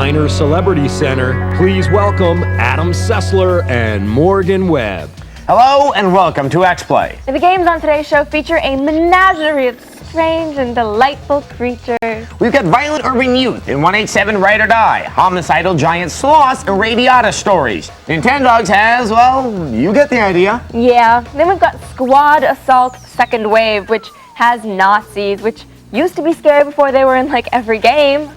Minor Celebrity Center, please welcome Adam Sessler and Morgan Webb. Hello and welcome to Xplay. The games on today's show feature a menagerie of strange and delightful creatures. We've got violent urban youth in 187 Ride or Die, homicidal giant sloths, and radiata stories. Nintendogs has, well, you get the idea. Yeah, then we've got Squad Assault Second Wave, which has Nazis, which used to be scary before they were in like every game.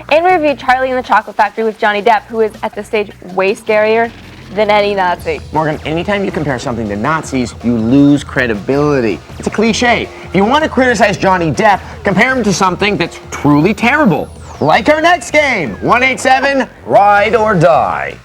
And we reviewed Charlie and the Chocolate Factory with Johnny Depp, who is at this stage way scarier than any Nazi. Morgan, anytime you compare something to Nazis, you lose credibility. It's a cliche. If you want to criticize Johnny Depp, compare him to something that's truly terrible. Like our next game, 187 Ride or Die.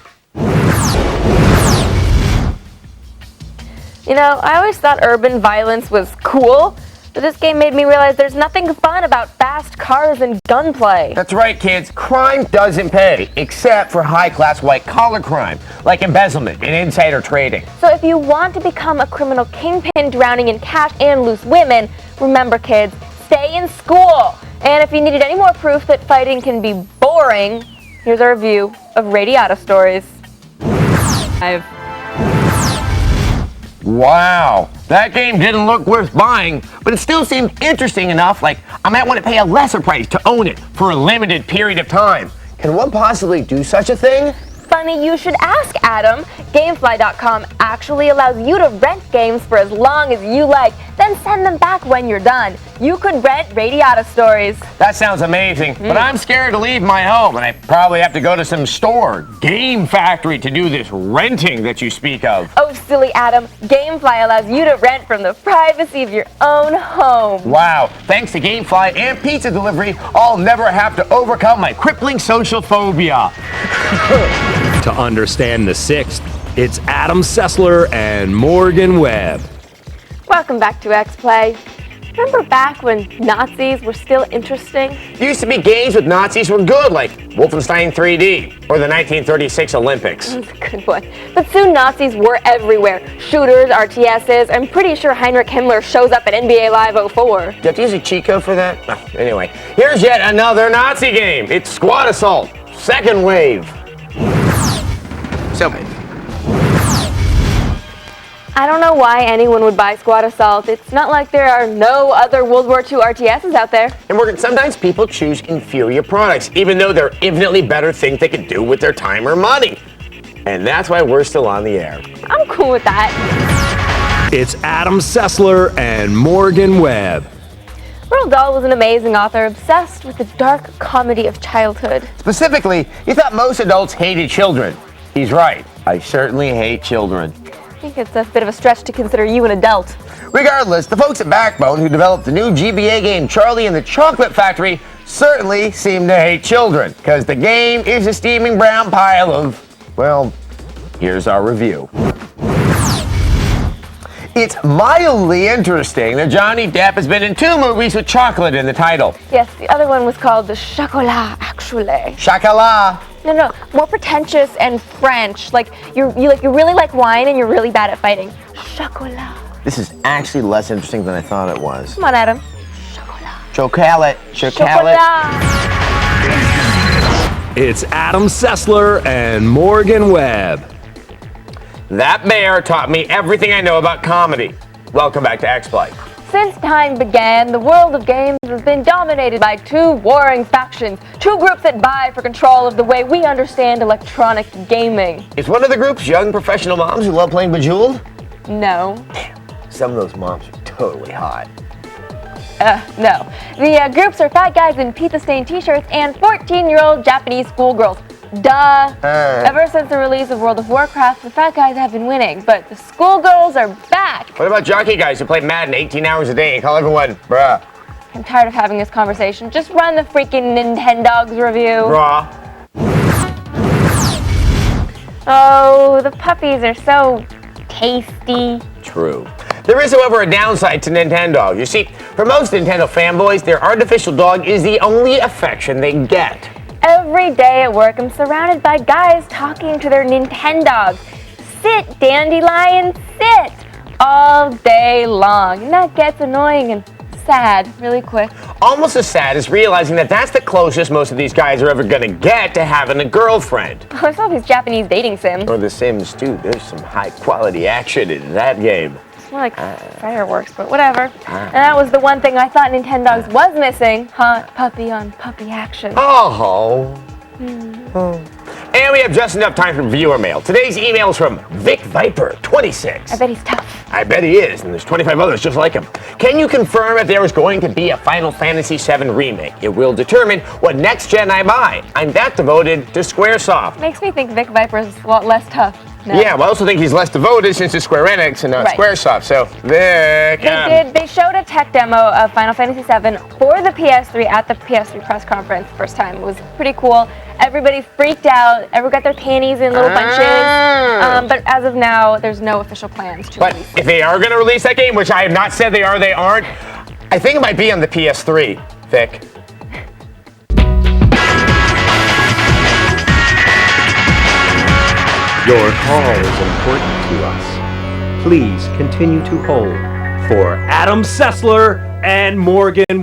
You know, I always thought urban violence was cool, but this game made me realize there's nothing fun about fast cars and gunplay. That's right, kids. Crime doesn't pay, except for high-class white-collar crime, like embezzlement and insider trading. So if you want to become a criminal kingpin drowning in cash and loose women, remember, kids, stay in school. And if you needed any more proof that fighting can be boring, here's a review of Radiata Stories. Wow, that game didn't look worth buying, but it still seemed interesting enough, like I might want to pay a lesser price to own it for a limited period of time. Can one possibly do such a thing? Funny you should ask, Adam. Gamefly.com actually allows you to rent games for as long as you like, then send them back when you're done. You could rent Radiata Stories. That sounds amazing, but I'm scared to leave my home, and I probably have to go to some store, Game Factory, to do this renting that you speak of. Oh, silly Adam. Gamefly allows you to rent from the privacy of your own home. Wow, thanks to Gamefly and pizza delivery, I'll never have to overcome my crippling social phobia. To understand the sixth, it's Adam Sessler and Morgan Webb. Welcome back to Xplay. Remember back when Nazis were still interesting? Used to be games with Nazis were good, like Wolfenstein 3D or the 1936 Olympics. That's a good one. But soon Nazis were everywhere. Shooters, RTSs. I'm pretty sure Heinrich Himmler shows up at NBA Live 04. Do you have to use a cheat code for that? Oh, anyway, here's yet another Nazi game. It's Squad Assault Second Wave. So, I don't know why anyone would buy Squad Assault. It's not like there are no other World War II RTSs out there. and Morgan, sometimes people choose inferior products, even though there are infinitely better things they could do with their time or money. And that's why we're still on the air. I'm cool with that. It's Adam Sessler and Morgan Webb. Roald Dahl was an amazing author, obsessed with the dark comedy of childhood. Specifically, he thought most adults hated children. He's right. I certainly hate children. I think it's a bit of a stretch to consider you an adult. Regardless, the folks at Backbone who developed the new GBA game Charlie and the Chocolate Factory certainly seem to hate children, because the game is a steaming brown pile of, well, here's our review. It's mildly interesting that Johnny Depp has been in 2 movies with chocolate in the title. Yes, the other one was called the Chocolat, actually. Chocolat. No, more pretentious and French. Like you really like wine and you're really bad at fighting. Chocolat. This is actually less interesting than I thought it was. Come on, Adam. Chocolat. Chocolate. It's Adam Sessler and Morgan Webb. That mayor taught me everything I know about comedy. Welcome back to Xplay. Since time began, the world of games has been dominated by 2 warring factions, 2 groups that vie for control of the way we understand electronic gaming. Is one of the groups young professional moms who love playing Bejeweled? No. Some of those moms are totally hot. No. The groups are fat guys in pizza-stained t-shirts and 14-year-old Japanese schoolgirls. Duh. Ever since the release of World of Warcraft, the fat guys have been winning, but the schoolgirls are back. What about jockey guys who play Madden 18 hours a day and call everyone bruh? I'm tired of having this conversation. Just run the freaking Nintendogs review. Bruh. Oh, the puppies are so tasty. True. There is, however, a downside to Nintendo. You see, for most Nintendo fanboys, their artificial dog is the only affection they get. Every day at work, I'm surrounded by guys talking to their Nintendogs. Sit, Dandelion, sit! All day long. And that gets annoying and sad really quick. Almost as sad as realizing that that's the closest most of these guys are ever gonna get to having a girlfriend. I saw these Japanese dating sims. Or The Sims too. There's some high quality action in that game. It's more like fireworks, but whatever. And that was the one thing I thought Nintendogs was missing. Hot puppy on puppy action. Oh. And we have just enough time for viewer mail. Today's email is from Vic Viper 26. I bet he's tough. I bet he is, and there's 25 others just like him. Can you confirm if there is going to be a Final Fantasy VII remake? It will determine what next gen I buy. I'm that devoted to Squaresoft. Makes me think Vic Viper's a lot less tough. No. Yeah, well, I also think he's less devoted since it's Square Enix and not Right. Squaresoft. So, Vic. They showed a tech demo of Final Fantasy VII for the PS3 at the PS3 press conference first time. It was pretty cool. Everybody freaked out. Everyone got their panties in little bunches. But as of now, there's no official plans to But release. if they are going to release that game, which I have not said they are, they aren't, I think it might be on the PS3, Vic. Your call is important to us. Please continue to hold for Adam Sessler and Morgan Webb.